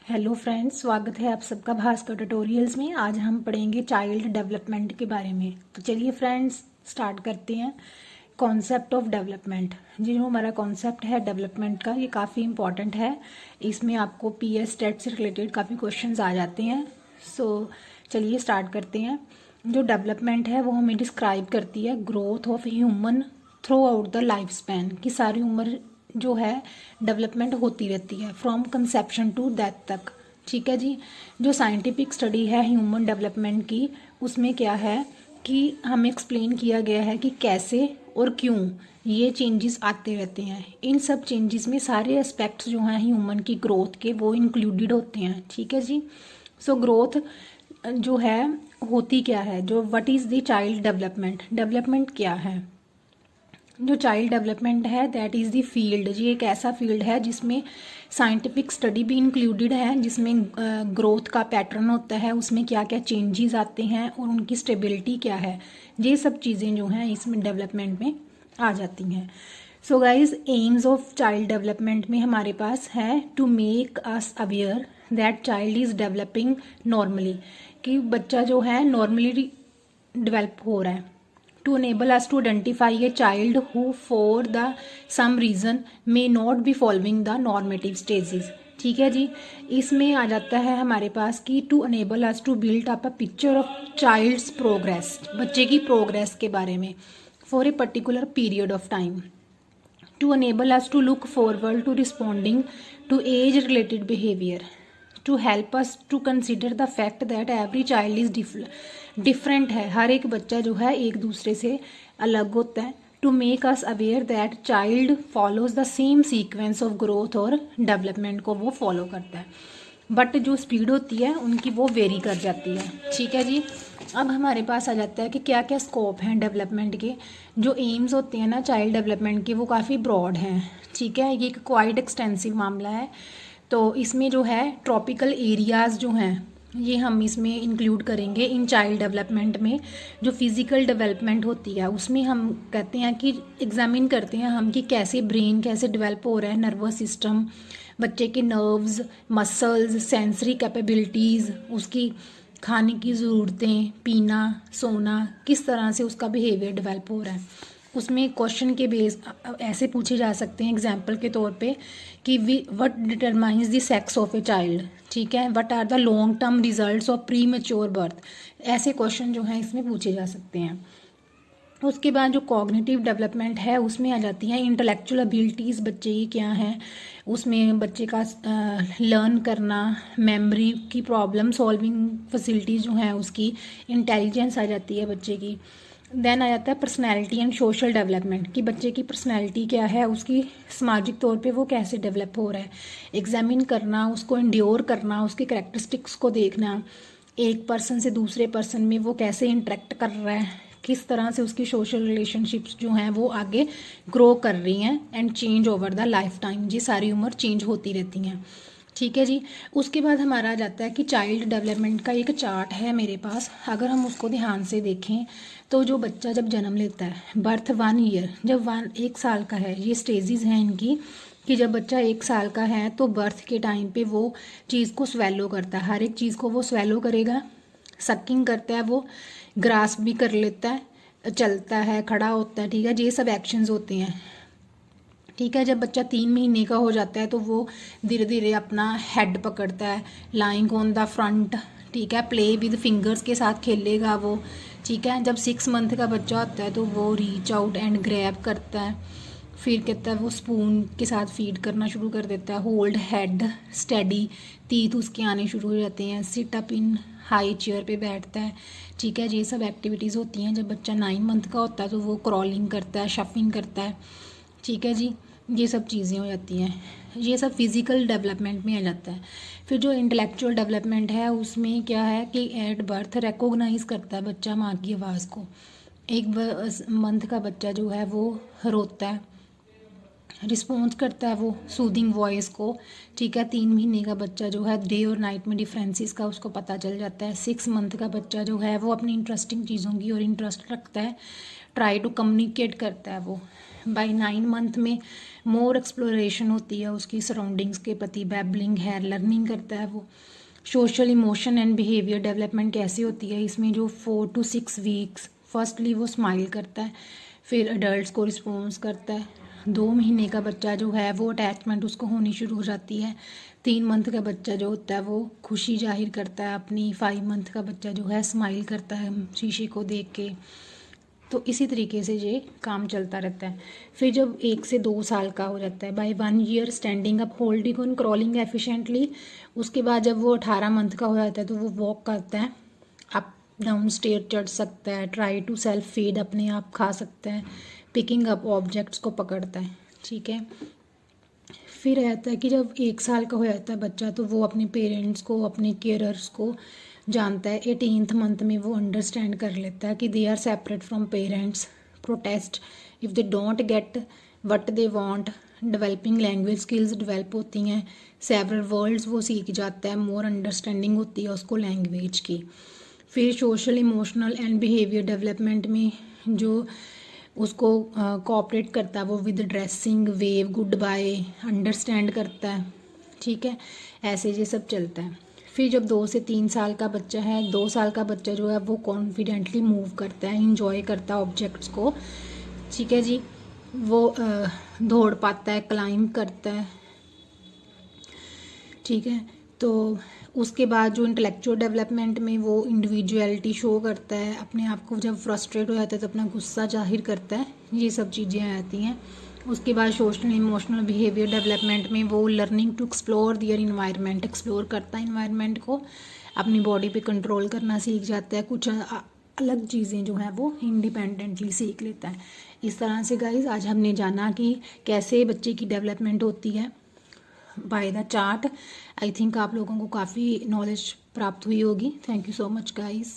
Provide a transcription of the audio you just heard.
Hello friends, स्वागत है आप सबका भास्कर ट्यूटोरियल्स में। आज हम पढ़ेंगे चाइल्ड डेवलपमेंट के बारे में। तो चलिए फ्रेंड्स स्टार्ट करते हैं। कॉन्सेप्ट ऑफ डेवलपमेंट, जो हमारा कॉन्सेप्ट है डेवलपमेंट का, ये काफ़ी इंपॉर्टेंट है। इसमें आपको पीएस टेट से रिलेटेड काफ़ी क्वेश्चंस आ जाते हैं। चलिए स्टार्ट करते हैं। जो डेवलपमेंट है वो हमें डिस्क्राइब करती है growth of human through out the life span, की सारी उम्र जो है डेवलपमेंट होती रहती है, फ्रॉम कंसेप्शन टू डेथ तक। ठीक है जी। जो साइंटिफिक स्टडी है ह्यूमन डेवलपमेंट की, उसमें क्या है कि हमें एक्सप्लेन किया गया है कि कैसे और क्यों ये चेंजेस आते रहते हैं। इन सब चेंजेस में सारे एस्पेक्ट्स जो हैं ह्यूमन की ग्रोथ के, वो इंक्लूडेड होते हैं। ठीक है जी। ग्रोथ जो है होती क्या है, जो what is the child development, development क्या है। जो चाइल्ड डेवलपमेंट है दैट इज़ द फील्ड, ये एक ऐसा फील्ड है जिसमें साइंटिफिक स्टडी भी इंक्लूडेड है, जिसमें ग्रोथ का पैटर्न होता है, उसमें क्या क्या चेंजेस आते हैं और उनकी स्टेबिलिटी क्या है, ये सब चीज़ें जो हैं इसमें डेवलपमेंट में आ जाती हैं। So guys, aims of child development में हमारे पास है to make us aware that child is developing normally, कि बच्चा जो है नॉर्मली डेवलप हो रहा है। To enable us to identify a child who for the some reason may not be following the normative stages। ठीक है जी। इसमें आ जाता है हमारे पास कि to enable us to build up a picture of child's progress, बच्चे की प्रोग्रेस के बारे में, for a particular period of time, to enable us to look forward to responding to age related behaviour, to help us to consider the fact that every child is different है, हर एक बच्चा जो है एक दूसरे से अलग होता है। To make us aware that child follows the same sequence of growth और डेवलपमेंट को वो फॉलो करता है, बट जो स्पीड होती है उनकी वो वेरी कर जाती है। ठीक है जी। अब हमारे पास आ जाता है कि क्या क्या स्कोप हैं डेवलपमेंट के। जो एम्स होते हैं ना चाइल्ड डेवलपमेंट के, वो काफ़ी ब्रॉड हैं। ठीक है, ये एक क्वाइट एक्सटेंसिव मामला है। तो इसमें जो है ट्रॉपिकल एरियाज़ जो हैं ये हम इसमें इंक्लूड करेंगे इन चाइल्ड डेवलपमेंट में। जो फिज़िकल डेवलपमेंट होती है उसमें हम कहते हैं कि एग्जामिन करते हैं हम कि कैसे ब्रेन कैसे डेवलप हो रहा है, नर्वस सिस्टम, बच्चे के नर्व्स, मसल्स, सेंसरी कैपेबिलिटीज़, उसकी खाने की ज़रूरतें, पीना, सोना, किस तरह से उसका बिहेवियर डेवलप हो रहा है। उसमें क्वेश्चन के बेस ऐसे पूछे जा सकते हैं एग्जाम्पल के तौर पे कि what determines the sex of a child. ठीक है, what are the long term results of premature birth. ऐसे क्वेश्चन जो हैं इसमें पूछे जा सकते हैं। उसके बाद जो कॉग्निटिव डेवलपमेंट है उसमें आ जाती हैं इंटेलेक्चुअल एबिलिटीज़ बच्चे की क्या हैं। उसमें बच्चे का लर्न करना, मेमोरी की प्रॉब्लम सॉल्विंग फैसिलिटीज़ जो हैं, उसकी इंटेलिजेंस आ जाती है बच्चे की। देन आ जाता है पर्सनैलिटी एंड सोशल डेवलपमेंट, कि बच्चे की पर्सनैलिटी क्या है, उसकी सामाजिक तौर पे वो कैसे डेवलप हो रहा है, एग्जामिन करना, उसको इंड्योर करना, उसके करैक्टरिस्टिक्स को देखना, एक पर्सन से दूसरे पर्सन में वो कैसे इंटरेक्ट कर रहा है, किस तरह से उसकी सोशल रिलेशनशिप्स जो हैं वो आगे ग्रो कर रही हैं and change over the lifetime, जी सारी उम्र चेंज होती रहती हैं। ठीक है जी। उसके बाद हमारा आ जाता है कि चाइल्ड डेवलपमेंट का एक चार्ट है मेरे पास। अगर हम उसको ध्यान से देखें तो जो बच्चा जब जन्म लेता है, बर्थ 1 ईयर, जब 1 साल का है, ये स्टेजेस हैं इनकी, कि जब बच्चा 1 साल का है तो बर्थ के टाइम पे वो चीज़ को स्वेलो करता है, हर एक चीज़ को वो स्वेलो करेगा, सकिंग करता है, वो ग्रास भी कर लेता है, चलता है, खड़ा होता है। ठीक है, ये सब एक्शंस होते हैं। ठीक है, जब बच्चा 3 महीने का हो जाता है तो वो धीरे धीरे अपना हेड पकड़ता है, लाइंग ऑन द फ्रंट। ठीक है, प्ले विद फिंगर्स के साथ खेलेगा वो। ठीक है, जब 6 मंथ का बच्चा होता है तो वो रीच आउट एंड ग्रैब करता है, फिर कहता है वो स्पून के साथ फीड करना शुरू कर देता है, होल्ड हेड स्टेडी, टीथ उसके आने शुरू हो जाते हैं, sit up in high chair पे बैठता है। ठीक है, ये सब एक्टिविटीज़ होती हैं। जब बच्चा 9 मंथ का होता है तो वो क्रॉलिंग करता है, शफिंग करता है। ठीक है जी, ये सब चीज़ें हो जाती हैं। ये सब फिज़िकल डेवलपमेंट में आ जाता है। फिर जो इंटेलेक्चुअल डेवलपमेंट है उसमें क्या है कि एट बर्थ रिकॉग्नाइज़ करता है बच्चा माँ की आवाज़ को। 1 मंथ का बच्चा जो है वो रोता है, रिस्पॉन्स करता है वो सूदिंग वॉइस को। ठीक है, 3 महीने का बच्चा जो है डे और नाइट में डिफरेंसेस का उसको पता चल जाता है। 6 मंथ का बच्चा जो है वो अपनी इंटरेस्टिंग चीज़ों की और इंटरेस्ट रखता है, ट्राई टू कम्युनिकेट करता है वो। बाय 9 मंथ में मोर एक्सप्लोरेशन होती है उसकी सराउंडिंग्स के प्रति, बैबलिंग है, लर्निंग करता है वो। Social emotion and behaviour development कैसी होती है इसमें, जो 4 to 6 वीक्स फर्स्टली वो स्माइल करता है, फिर अडल्ट को रिस्पॉन्स करता है। 2 महीने का बच्चा जो है वो अटैचमेंट उसको होनी शुरू हो जाती है। 3 मंथ का बच्चा जो होता है वो खुशी जाहिर करता है अपनी। 5 मंथ का बच्चा जो है स्माइल करता है शीशे को देख के। तो इसी तरीके से ये काम चलता रहता है। फिर जब 1 से 2 साल का हो जाता है, by 1 year standing up, holding on, crawling efficiently. उसके बाद जब वो 18 मंथ का हो जाता है तो वो वॉक करता है, अप डाउन स्टेयर चढ़ सकता है, ट्राई टू सेल्फ फीड, अपने आप खा सकता है, पिकिंग अप ऑब्जेक्ट्स को पकड़ता है, ठीक है। फिर रहता है कि जब 1 साल का हो जाता है बच्चा तो वो अपने पेरेंट्स को, अपने केयरर्स को जानता है। 18th मंथ में वो अंडरस्टैंड कर लेता है कि they are separate from parents, protest if they don't get what they want. Developing language skills develop होती हैं, सेवरल वर्ड्स वो सीख जाता है, मोर अंडरस्टैंडिंग होती है उसको लैंग्वेज की। फिर social emotional and behaviour development में जो उसको कोऑपरेट करता है वो with dressing, wave, goodbye, understand करता है, ठीक है। ऐसे ये सब चलता है। फिर जब 2 से 3 साल का बच्चा है, 2 साल का बच्चा जो है वो कॉन्फिडेंटली मूव करता है, इंजॉय करता है ऑब्जेक्ट्स को, ठीक है जी। वो दौड़ पाता है, क्लाइंब करता है, ठीक है। तो उसके बाद जो इंटेलेक्चुअल डेवलपमेंट में वो इंडिविजुअलिटी शो करता है, अपने आप को जब फ्रस्ट्रेट हो जाता है तो अपना गुस्सा जाहिर करता है, ये सब चीज़ें आती हैं। उसके बाद सोशल इमोशनल बिहेवियर डेवलपमेंट में वो learning to explore their environment, explore करता है इन्वायरमेंट को, अपनी बॉडी पे कंट्रोल करना सीख जाता है, कुछ अलग चीज़ें जो हैं वो इंडिपेंडेंटली सीख लेता है। इस तरह से गाइज आज हमने जाना कि कैसे बच्चे की डेवलपमेंट होती है by the chart. I think आप लोगों को काफ़ी नॉलेज प्राप्त हुई होगी। Thank you so much guys.